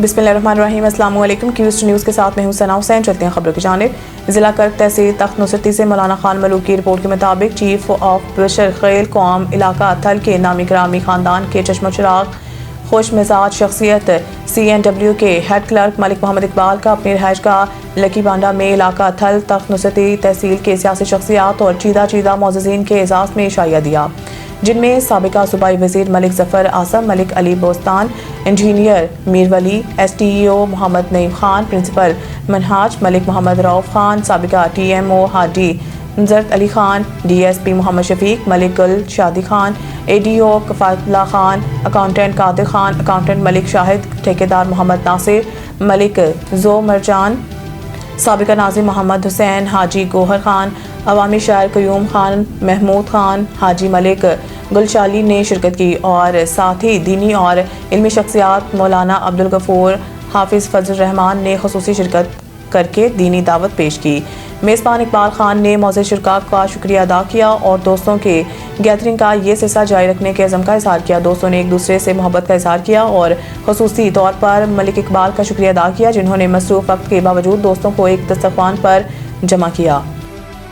बिस्मिल्लाहिर्रहमानिर्रहीम। अस्सलाम वालेकुम। क्यूस्ट न्यूज़ के साथ मैं हूं सना हुसैन। चलते हैं खबरों की जानिब। जिला कर्क तहसील तख्त नुसरती से मौलाना खान मलूक की रिपोर्ट के मुताबिक चीफ ऑफ बशर खैल कौम इलाका थल के नामी ग्रामी खानदान के चश्मो चिराग खुश मिजाज शख्सियत CNW के हेड क्लर्क मलिक मोहम्मद इकबाल का अपनी रहायश का लकी बांडा में इलाका थल तख्त नुसरती तहसील के सियासी शख्सियात और चीदा मोअज़्ज़िज़ीन के एजाज़ में शाइया दिया, जिनमें साबिका सूबाई वज़ीर Malik Zafar Asam, Malik Ali Bostan, engineer Mir Wali, STEO Mohammad Naeem Khan, principal Minhaj Malik Mohammad Rauf Khan, साबिका TMO Haji Zarat Ali Khan, DSP Mohammad Shafiq, Malik Gul Shadi Khan, ADO Kifayatullah Khan, accountant Qadir Khan, accountant Malik Shahid, ठेकेदार मोहम्मद नासिर, मलिक ज़ो मरजान, साबिका नाज़िम मोहम्मद हुसैन, हाजी गोहर खान, अवामी शायर क़यूम खान, महमूद खान, हाजी मलिक गुलशाली ने शिरकत की और साथ ही दीनी और इल्मी शख्सियात मौलाना अब्दुल गफूर, हाफिज़ फजल रहमान ने ख़ुसूसी शिरकत करके दीनी दावत पेश की। मेज़बान इकबाल खान ने मौजूद शुरका का शुक्रिया अदा किया और दोस्तों के गैदरिंग का ये सिलसिला जारी रखने के अज़म का इज़हार किया। दोस्तों ने एक दूसरे से मोहब्बत का इज़हार किया और ख़ुसूसी तौर पर मलिक इकबाल का शुक्रिया अदा किया, जिन्होंने मसरूफ़ वक्त के बावजूद दोस्तों को एक दस्तरख़्वान पर जमा किया।